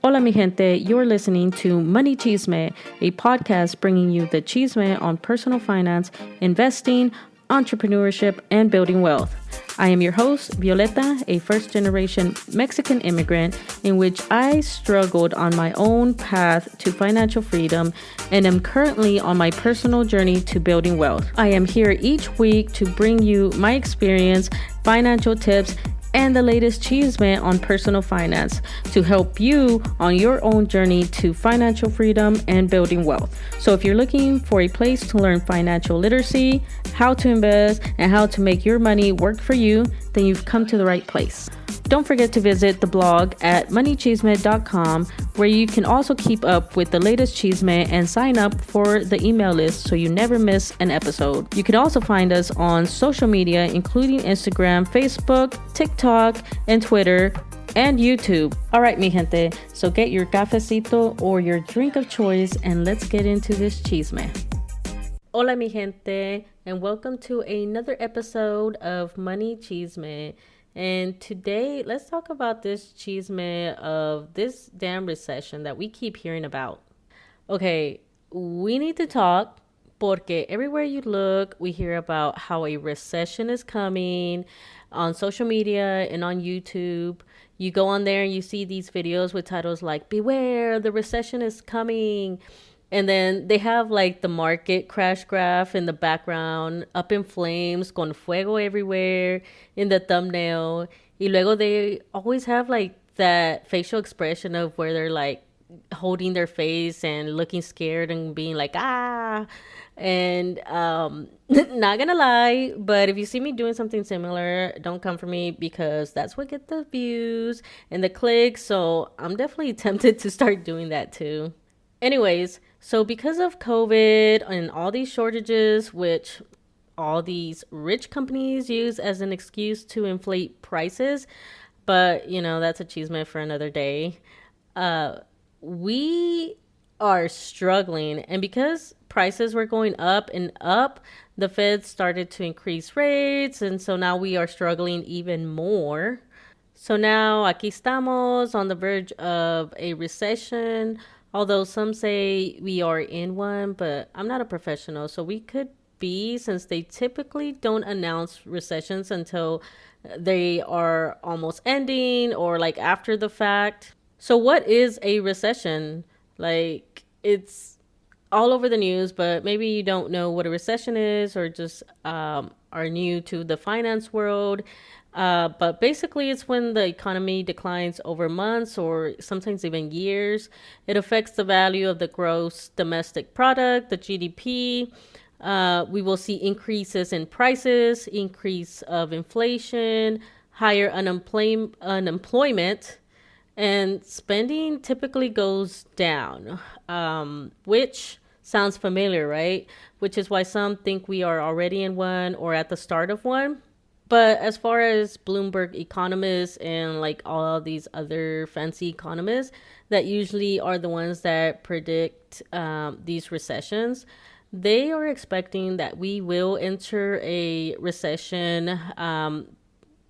Hola, mi gente. You're listening to Money Chisme, a podcast bringing you the chisme on personal finance, investing, entrepreneurship, and building wealth. I am your host, Violeta, a first-generation Mexican immigrant in which I struggled on my own path to financial freedom and am currently on my personal journey to building wealth. I am here each week to bring you my experience, financial tips, and the latest chisme on personal finance to help you on your own journey to financial freedom and building wealth. So if you're looking for a place to learn financial literacy, how to invest, and how to make your money work for you, then you've come to the right place. Don't forget to visit the blog at moneychisme.com, where you can also keep up with the latest chisme and sign up for the email list so you never miss an episode. You can also find us on social media, including Instagram, Facebook, TikTok, and Twitter, and YouTube. All right, mi gente, so get your cafecito or your drink of choice and let's get into this chisme. Hola, mi gente, and welcome to another episode of Money Chisme. And today, let's talk about this chisme of this damn recession that we keep hearing about. Okay, we need to talk porque everywhere you look, we hear about how a recession is coming on social media and on YouTube. You go on there and you see these videos with titles like, "Beware, the recession is coming." And then they have like the market crash graph in the background, up in flames, con fuego everywhere in the thumbnail. Y luego they always have like that facial expression of where they're like holding their face and looking scared and being like, ah. And not gonna lie, but if you see me doing something similar, don't come for me because that's what gets the views and the clicks. So I'm definitely tempted to start doing that too. Anyways, so because of COVID and all these shortages, which all these rich companies use as an excuse to inflate prices, but that's a chisme for another day. We are struggling, and because prices were going up and up, the Fed started to increase rates, and so now we are struggling even more. So now aquí estamos on the verge of a recession. Although some say we are in one, but I'm not a professional, so we could be, since they typically don't announce recessions until they are almost ending or like after the fact. So what is a recession? Like, it's all over the news, but maybe you don't know what a recession is or just are new to the finance world. But basically, it's when the economy declines over months or sometimes even years. It affects the value of the gross domestic product, the GDP. We will see increases in prices, increase of inflation, higher unemployment, and spending typically goes down, which sounds familiar, right? Which is why some think we are already in one or at the start of one. But as far as Bloomberg economists and like all these other fancy economists that usually are the ones that predict these recessions, they are expecting that we will enter a recession,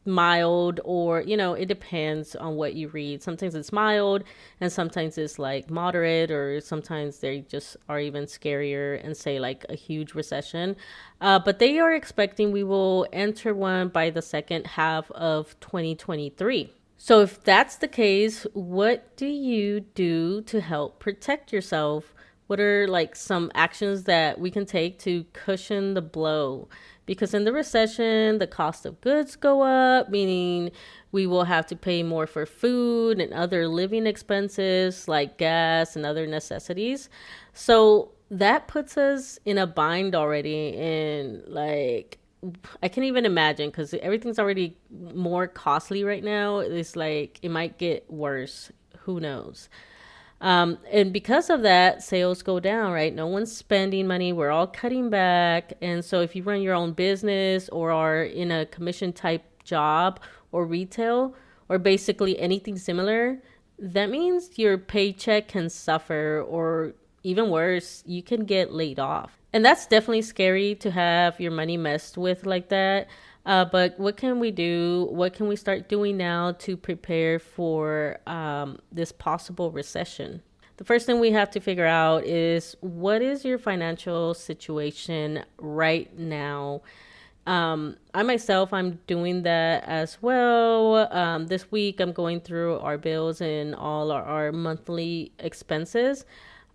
mild, or it depends on what you read. Sometimes it's mild and sometimes it's like moderate, or sometimes they just are even scarier and say like a huge recession. But they are expecting we will enter one by the second half of 2023. So if that's the case, what do you do to help protect yourself? What are like some actions that we can take to cushion the blow? Because in the recession, the cost of goods go up, meaning we will have to pay more for food and other living expenses like gas and other necessities. So that puts us in a bind already. And like, I can't even imagine, because everything's already more costly right now. It's like it might get worse. Who knows? And because of that, sales go down, right? No one's spending money. We're all cutting back. And so if you run your own business or are in a commission type job or retail or basically anything similar, that means your paycheck can suffer, or even worse, you can get laid off. And that's definitely scary to have your money messed with like that. But what can we do? What can we start doing now to prepare for this possible recession? The first thing we have to figure out is, what is your financial situation right now? I myself, I'm doing that as well. This week, I'm going through our bills and all our monthly expenses,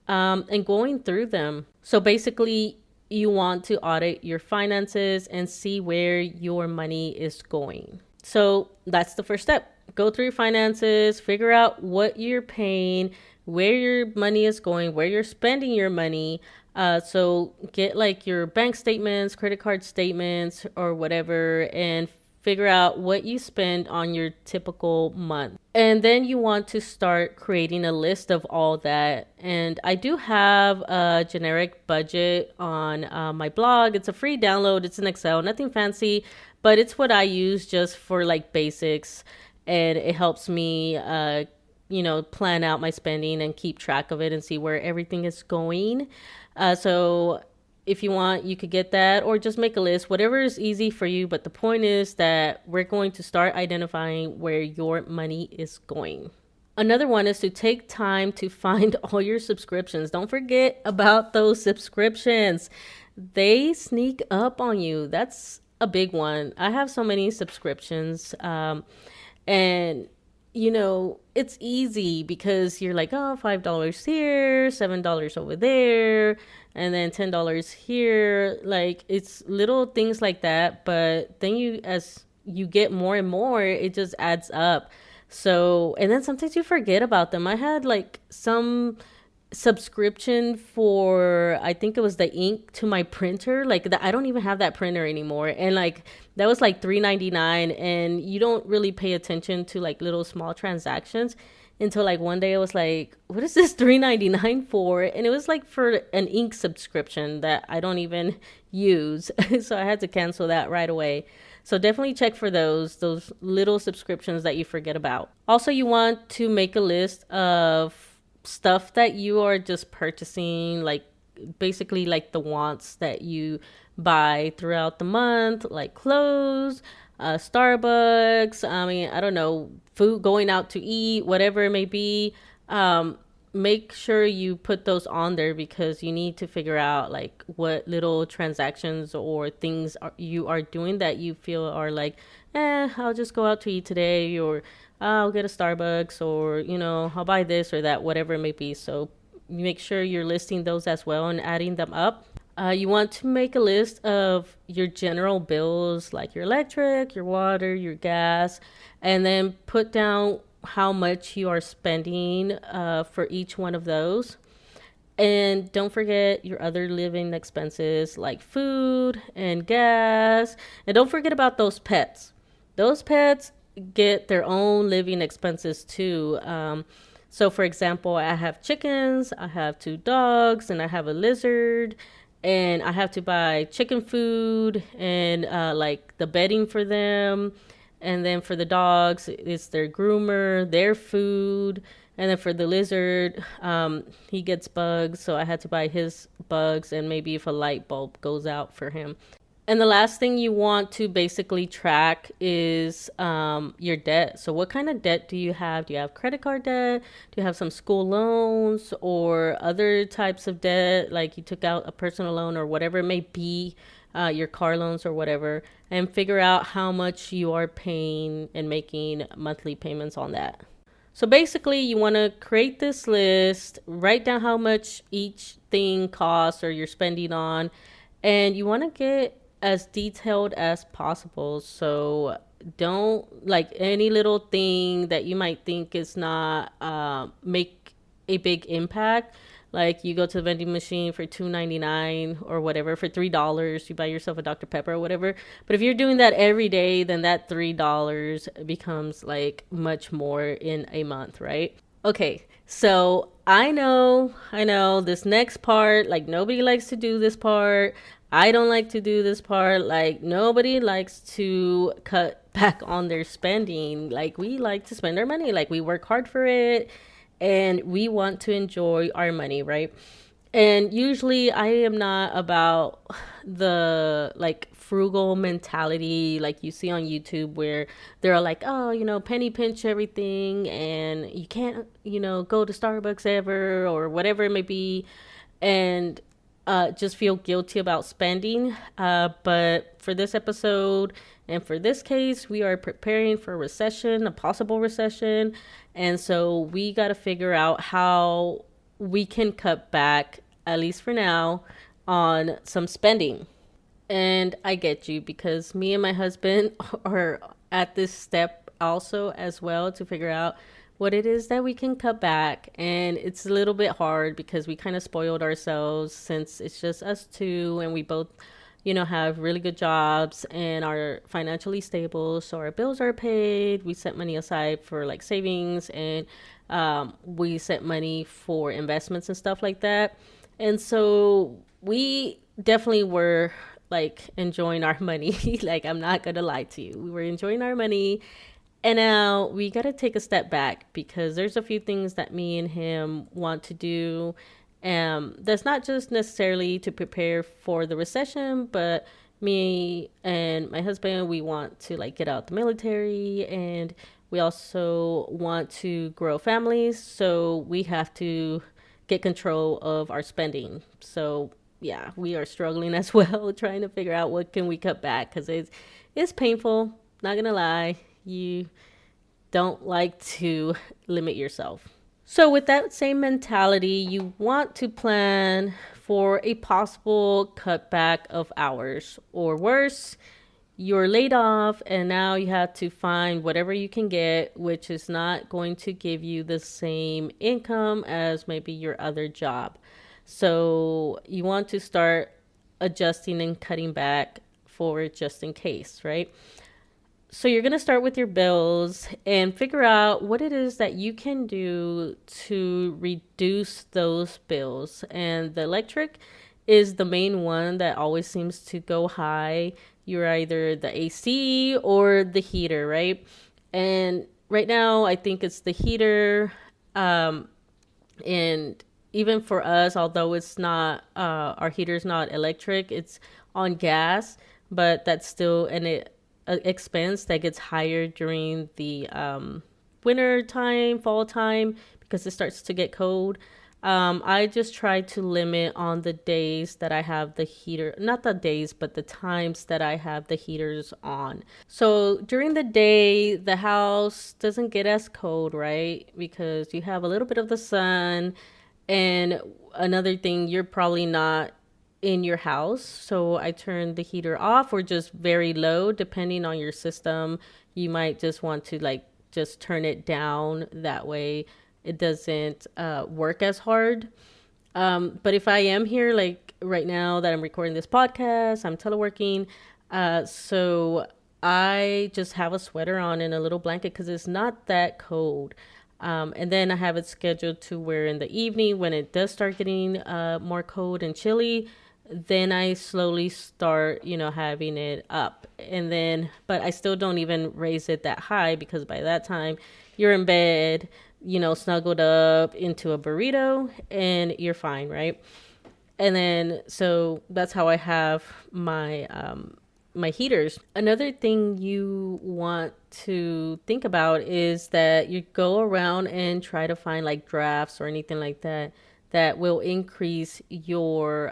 and going through them. So basically, you want to audit your finances and see where your money is going. So that's the first step. Go through your finances, figure out what you're paying, where your money is going, where you're spending your money. So get like your bank statements, credit card statements, or whatever, and figure out what you spend on your typical month. And then you want to start creating a list of all that. And I do have a generic budget on my blog. It's a free download. It's in Excel, nothing fancy, but it's what I use just for like basics. And it helps me, plan out my spending and keep track of it and see where everything is going. So if you want, you could get that or just make a list, whatever is easy for you. But the point is that we're going to start identifying where your money is going. Another one is to take time to find all your subscriptions. Don't forget about those subscriptions. They sneak up on you. That's a big one. I have so many subscriptions. And it's easy because you're like, oh, $5 here, $7 over there, and then $10 here. Like, it's little things like that. But then as you get more and more, it just adds up. So, and then sometimes you forget about them. I had like some subscription for, I think it was the ink to my printer. Like, I don't even have that printer anymore, and like that was like $3.99, and you don't really pay attention to like little small transactions until like one day I was like, what is this $3.99 for? And it was like for an ink subscription that I don't even use. So I had to cancel that right away. So definitely check for those little subscriptions that you forget about. Also, you want to make a list of stuff that you are just purchasing, like basically like the wants that you buy throughout the month, like clothes, Starbucks, I don't know, food, going out to eat, whatever it may be. Make sure you put those on there because you need to figure out like what little transactions or things you are doing that you feel are like, I'll just go out to eat today, or I'll get a Starbucks, or, I'll buy this or that, whatever it may be. So make sure you're listing those as well and adding them up. You want to make a list of your general bills, like your electric, your water, your gas, and then put down how much you are spending for each one of those. And don't forget your other living expenses like food and gas. And don't forget about those pets. Those pets get their own living expenses too. So for example, I have chickens, I have 2 dogs, and I have a lizard. And I have to buy chicken food and like the bedding for them. And then for the dogs, it's their groomer, their food. And then for the lizard, he gets bugs. So I had to buy his bugs, and maybe if a light bulb goes out for him. And the last thing you want to basically track is your debt. So what kind of debt do you have? Do you have credit card debt? Do you have some school loans or other types of debt, like you took out a personal loan or whatever it may be, your car loans or whatever, and figure out how much you are paying and making monthly payments on that. So basically, you want to create this list, write down how much each thing costs or you're spending on, and you want to get as detailed as possible. So don't, like, any little thing that you might think is not make a big impact. Like, you go to the vending machine for $2.99 or whatever, for $3, you buy yourself a Dr. Pepper or whatever. But if you're doing that every day, then that $3 becomes like much more in a month, right? Okay, so I know this next part, like, nobody likes to do this part. I don't like to do this part. Like, nobody likes to cut back on their spending. Like, we like to spend our money. Like, we work hard for it and we want to enjoy our money, right? And usually I am not about the like frugal mentality like you see on YouTube where they're like, oh, penny pinch everything and you can't, go to Starbucks ever or whatever it may be. And just feel guilty about spending. But for this episode and for this case, we are preparing for a recession, a possible recession. And so we got to figure out how we can cut back, at least for now, on some spending. And I get you because me and my husband are at this step also as well to figure out what it is that we can cut back. And it's a little bit hard because we kind of spoiled ourselves since it's just us two and we both, have really good jobs and are financially stable. So our bills are paid. We set money aside for like savings and we set money for investments and stuff like that. And so we definitely were like enjoying our money. Like, I'm not gonna lie to you. We were enjoying our money. And now we got to take a step back because there's a few things that me and him want to do. That's not just necessarily to prepare for the recession, but me and my husband, we want to like get out the military and we also want to grow families. So we have to get control of our spending. So yeah, we are struggling as well, trying to figure out what can we cut back because it's painful. Not gonna lie, you don't like to limit yourself. So with that same mentality, you want to plan for a possible cutback of hours, or worse, you're laid off and now you have to find whatever you can get, which is not going to give you the same income as maybe your other job. So you want to start adjusting and cutting back for just in case, right? So you're going to start with your bills and figure out what it is that you can do to reduce those bills. And the electric is the main one that always seems to go high. You're either the AC or the heater, right? And right now, I think it's the heater. And even for us, although it's not, our heater's not electric, it's on gas, but that's still an expense that gets higher during the winter time, fall time, because it starts to get cold. I just try to limit on the days that I have the heater, not the days, but the times that I have the heaters on. So during the day, the house doesn't get as cold, right? Because you have a little bit of the sun. And another thing, you're probably not in your house. So I turn the heater off or just very low, depending on your system. You might just want to like just turn it down. That way it doesn't work as hard. But if I am here, like right now that I'm recording this podcast, I'm teleworking. So I just have a sweater on and a little blanket because it's not that cold. And then I have it scheduled to where in the evening, when it does start getting more cold and chilly, then I slowly start, having it up. And then, but I still don't even raise it that high because by that time you're in bed, snuggled up into a burrito and you're fine, right? And then, so that's how I have my heaters. Another thing you want to think about is that you go around and try to find like drafts or anything like that that will increase your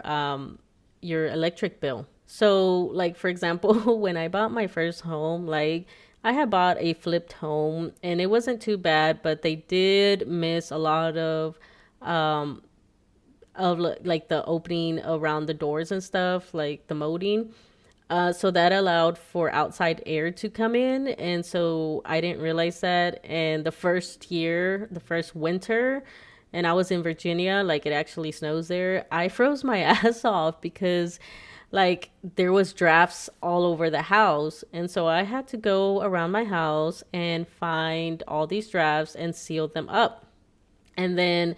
electric bill. So like for example, when I bought my first home, like I had bought a flipped home and it wasn't too bad, but they did miss a lot of like the opening around the doors and stuff, like the molding. So that allowed for outside air to come in. And so I didn't realize that. And the first winter, and I was in Virginia, like it actually snows there, I froze my ass off because like there was drafts all over the house. And so I had to go around my house and find all these drafts and seal them up. And then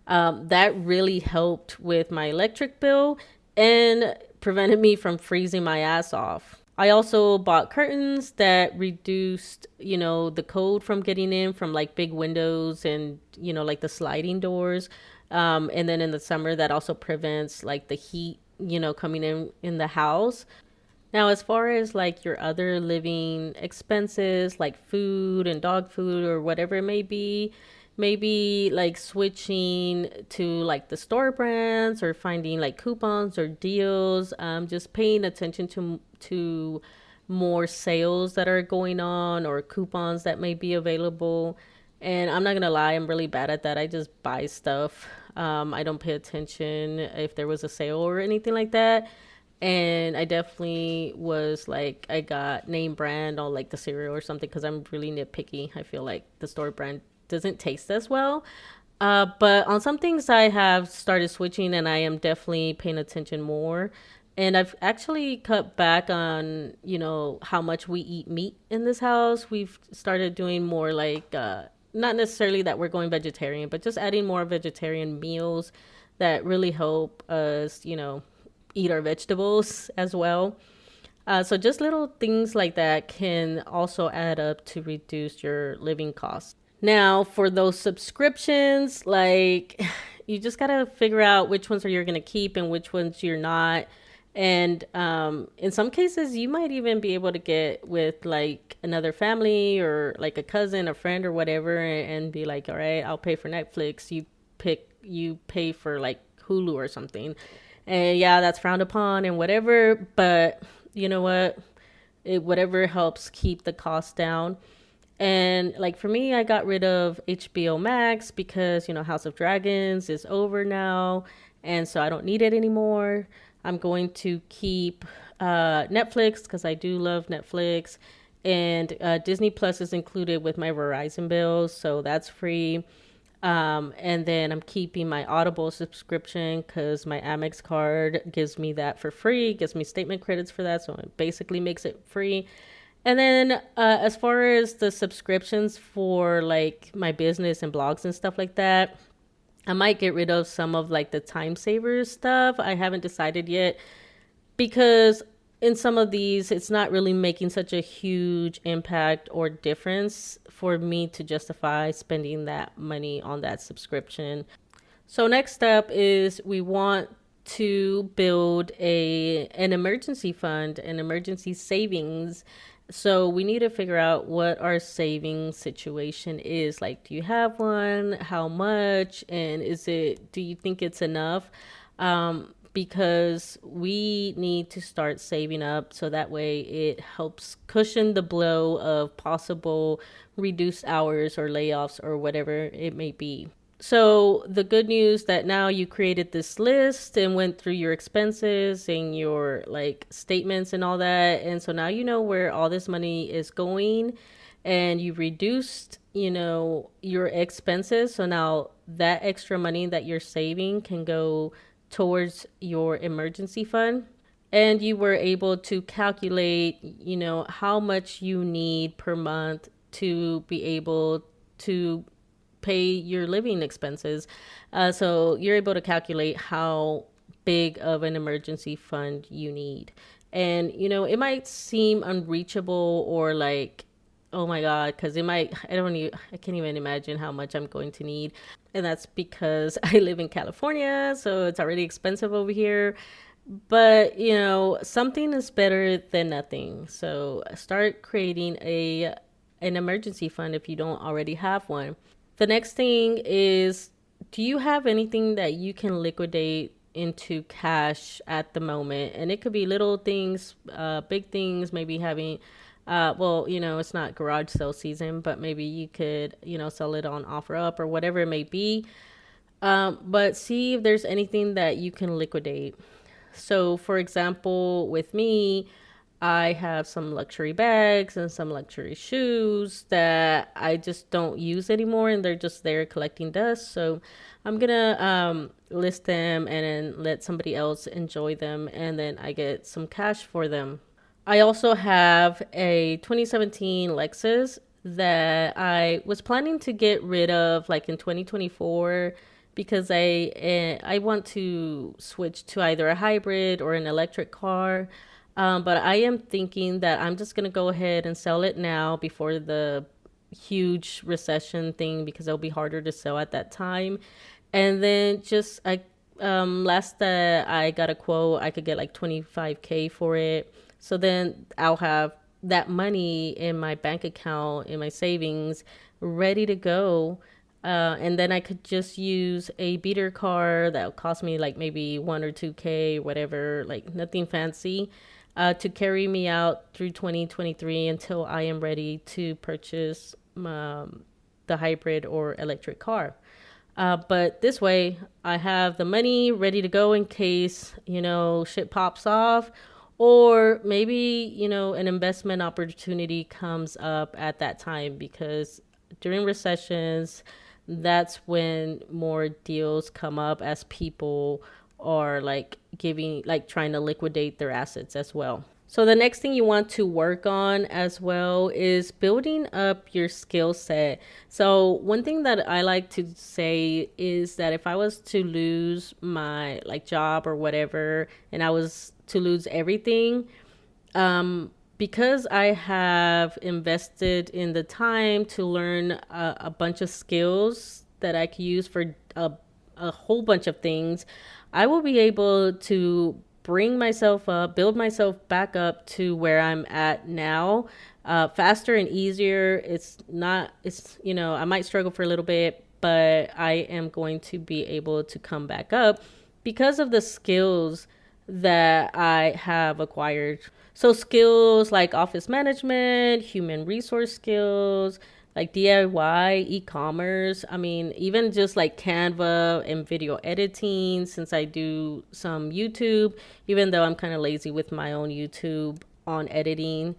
that really helped with my electric bill and prevented me from freezing my ass off. I also bought curtains that reduced, the cold from getting in from like big windows and, like the sliding doors. And then in the summer, that also prevents like the heat, coming in the house. Now, as far as like your other living expenses, like food and dog food or whatever it may be, maybe like switching to like the store brands or finding like coupons or deals, just paying attention to more sales that are going on or coupons that may be available. And I'm not gonna lie, I'm really bad at that. I just buy stuff. I don't pay attention if there was a sale or anything like that. And I definitely was like, I got name brand on like the cereal or something because I'm really nitpicky. I feel like the store brand doesn't taste as well. But on some things, I have started switching and I am definitely paying attention more. And I've actually cut back on, how much we eat meat in this house. We've started doing more like, not necessarily that we're going vegetarian, but just adding more vegetarian meals that really help us, eat our vegetables as well. So just little things like that can also add up to reduce your living costs. Now, for those subscriptions, like you just gotta figure out which ones are you're gonna keep and which ones you're not. And in some cases, you might even be able to get with like another family or like a cousin, a friend, or whatever, and be like, all right, I'll pay for Netflix. You pay for like Hulu or something. And yeah, that's frowned upon and whatever, but you know what? Whatever helps keep the cost down. And like for me, I got rid of HBO Max because, House of Dragons is over now. And so I don't need it anymore. I'm going to keep Netflix because I do love Netflix. And Disney Plus is included with my Verizon bills, so that's free. And then I'm keeping my Audible subscription because my Amex card gives me that for free, gives me statement credits for that. So it basically makes it free. And then as far as the subscriptions for like my business and blogs and stuff like that, I might get rid of some of like the time savers stuff. I haven't decided yet because in some of these, it's not really making such a huge impact or difference for me to justify spending that money on that subscription. So next step is we want to build an emergency fund, an emergency savings. So we need to figure out what our saving situation is. Like, do you have one? How much? And do you think it's enough? Because we need to start saving up so that way it helps cushion the blow of possible reduced hours or layoffs or whatever it may be. So the good news that now you created this list and went through your expenses and your like statements and all that. And so now you know where all this money is going and you reduced, your expenses. So now that extra money that you're saving can go towards your emergency fund. And you were able to calculate, how much you need per month to be able to pay your living expenses. So you're able to calculate how big of an emergency fund you need. And, it might seem unreachable or like, oh my God, because I can't even imagine how much I'm going to need. And that's because I live in California, so it's already expensive over here. But, something is better than nothing. So start creating an emergency fund if you don't already have one. The next thing is, do you have anything that you can liquidate into cash at the moment? And it could be little things, big things, maybe having, it's not garage sale season, but maybe you could, sell it on OfferUp or whatever it may be. But see if there's anything that you can liquidate. So, for example, with me, I have some luxury bags and some luxury shoes that I just don't use anymore and they're just there collecting dust. So I'm going to list them and then let somebody else enjoy them and then I get some cash for them. I also have a 2017 Lexus that I was planning to get rid of like in 2024 because I want to switch to either a hybrid or an electric car. But I am thinking that I'm just going to go ahead and sell it now before the huge recession thing because it'll be harder to sell at that time. And then just last that I got a quote, I could get like 25K for it. So then I'll have that money in my bank account, in my savings, ready to go. And then I could just use a beater car that would cost me like maybe 1 or 2K, whatever, like nothing fancy, to carry me out through 2023 until I am ready to purchase the hybrid or electric car. But this way, I have the money ready to go in case, shit pops off. Or maybe, an investment opportunity comes up at that time because during recessions, that's when more deals come up as people are trying to liquidate their assets as well. So the next thing you want to work on as well is building up your skill set. So one thing that I like to say is that if I was to lose my job or whatever and I was to lose everything, because I have invested in the time to learn a bunch of skills that I could use for a whole bunch of things, I will be able to bring myself up, build myself back up to where I'm at now, faster and easier. I might struggle for a little bit, but I am going to be able to come back up because of the skills that I have acquired. So skills like office management, human resource skills, like DIY, e-commerce. I mean, even just like Canva and video editing, since I do some YouTube, even though I'm kind of lazy with my own YouTube on editing.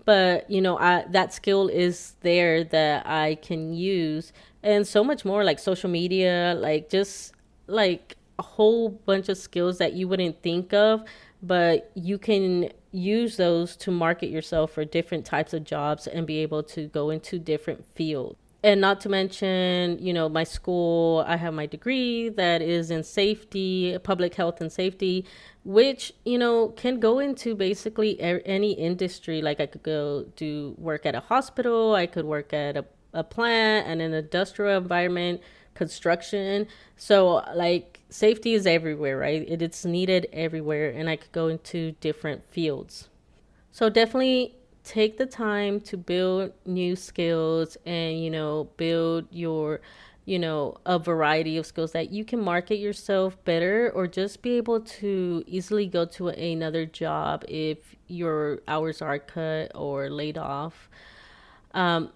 But, that skill is there that I can use. And so much more like social media, like just like a whole bunch of skills that you wouldn't think of, but you can use those to market yourself for different types of jobs and be able to go into different fields. And not to mention, my school, I have my degree that is in safety, public health and safety, which, can go into basically any industry. Like I could go do work at a hospital, I could work at a plant and an industrial environment, construction. So like safety is everywhere, right? It's needed everywhere, and I could go into different fields. So definitely take the time to build new skills and, build your, a variety of skills that you can market yourself better or just be able to easily go to another job if your hours are cut or laid off.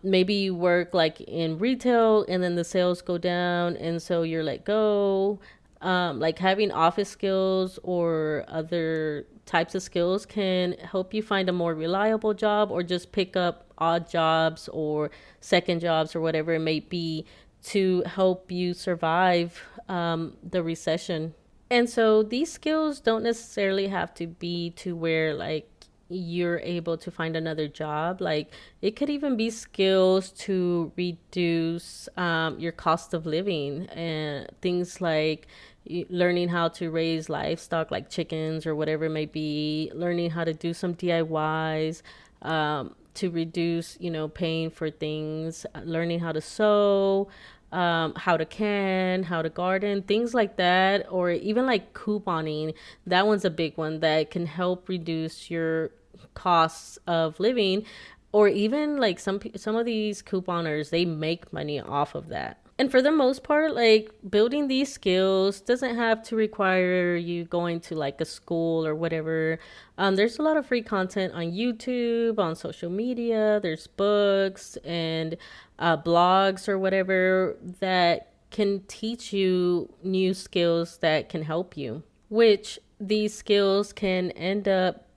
Maybe you work like in retail and then the sales go down and so you're let go. Like having office skills or other types of skills can help you find a more reliable job or just pick up odd jobs or second jobs or whatever it may be to help you survive the recession. And so these skills don't necessarily have to be to where like you're able to find another job. Like it could even be skills to reduce your cost of living and things like learning how to raise livestock like chickens or whatever it may be, learning how to do some DIYs to reduce, paying for things, learning how to sew, how to can, how to garden, things like that, or even like couponing. That one's a big one that can help reduce your costs of living, or even like some of these couponers, they make money off of that. And for the most part, like building these skills doesn't have to require you going to like a school or whatever. There's a lot of free content on YouTube, on social media. There's books and blogs or whatever that can teach you new skills that can help you, which these skills can end up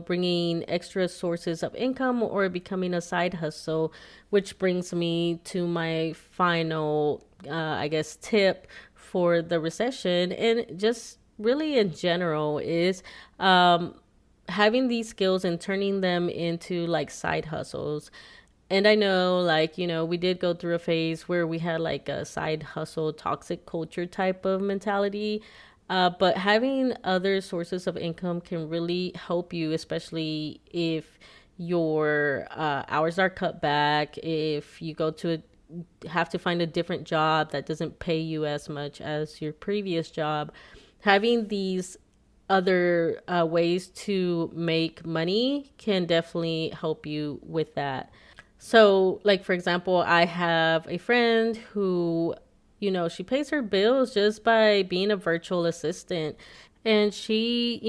bringing extra sources of income or becoming a side hustle, which brings me to my final, I guess, tip for the recession and just really in general is having these skills and turning them into like side hustles. And I know, like, we did go through a phase where we had like a side hustle, toxic culture type of mentality. But having other sources of income can really help you, especially if your hours are cut back, if you have to find a different job that doesn't pay you as much as your previous job, having these other ways to make money can definitely help you with that. So, like, for example, I have a friend who, she pays her bills just by being a virtual assistant. And she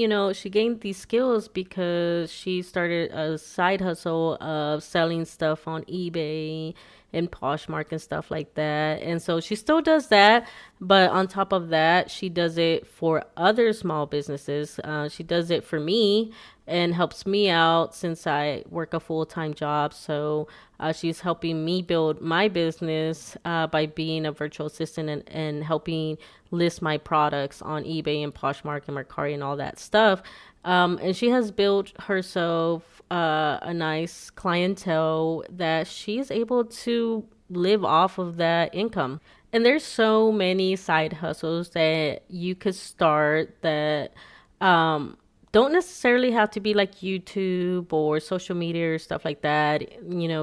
gained these skills because she started a side hustle of selling stuff on eBay and Poshmark and stuff like that. And so she still does that. But on top of that, she does it for other small businesses. She does it for me and helps me out since I work a full-time job. So she's helping me build my business by being a virtual assistant and helping list my products on eBay and Poshmark and Mercari and all that stuff. And she has built herself a nice clientele that she's able to live off of that income. And there's so many side hustles that you could start that don't necessarily have to be like YouTube or social media or stuff like that,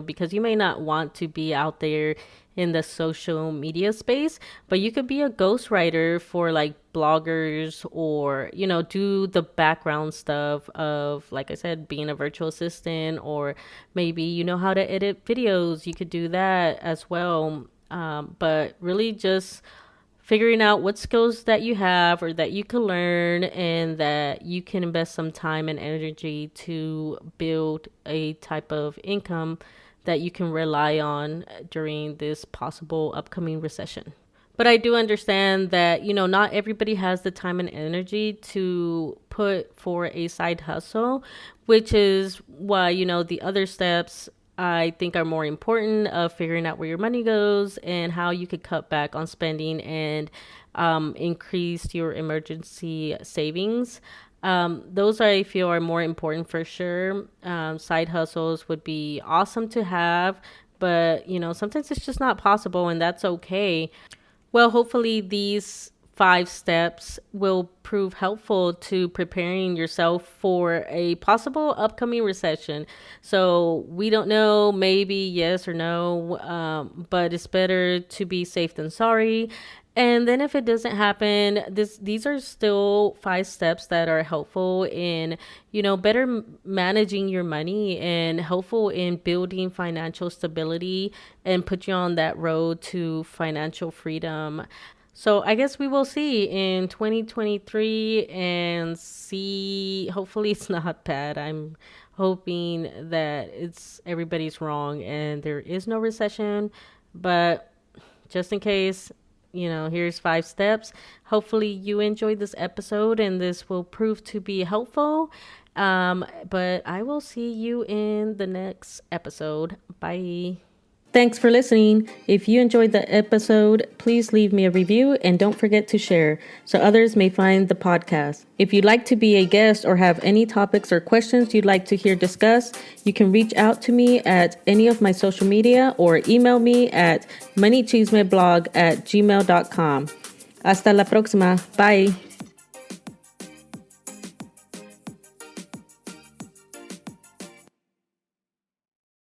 because you may not want to be out there in the social media space, but you could be a ghostwriter for like bloggers, or, do the background stuff of, like I said, being a virtual assistant, or maybe you know how to edit videos. You could do that as well. But really just figuring out what skills that you have or that you can learn and that you can invest some time and energy to build a type of income that you can rely on during this possible upcoming recession. But I do understand that, not everybody has the time and energy to put for a side hustle, which is why, the other steps I think are more important, of figuring out where your money goes and how you could cut back on spending and increase your emergency savings. Those I feel are more important for sure. Side hustles would be awesome to have, but sometimes it's just not possible, and that's okay. Well, hopefully these 5 steps will prove helpful to preparing yourself for a possible upcoming recession. So we don't know, maybe yes or no, but it's better to be safe than sorry. And then if it doesn't happen, these are still 5 steps that are helpful in, better managing your money and helpful in building financial stability and put you on that road to financial freedom. So I guess we will see in 2023 and see, hopefully it's not bad. I'm hoping that everybody's wrong and there is no recession, but just in case, here's 5 steps. Hopefully you enjoyed this episode and this will prove to be helpful. But I will see you in the next episode. Bye. Thanks for listening. If you enjoyed the episode, please leave me a review and don't forget to share so others may find the podcast. If you'd like to be a guest or have any topics or questions you'd like to hear discussed, you can reach out to me at any of my social media or email me at moneychismeblog@gmail.com. Hasta la próxima. Bye.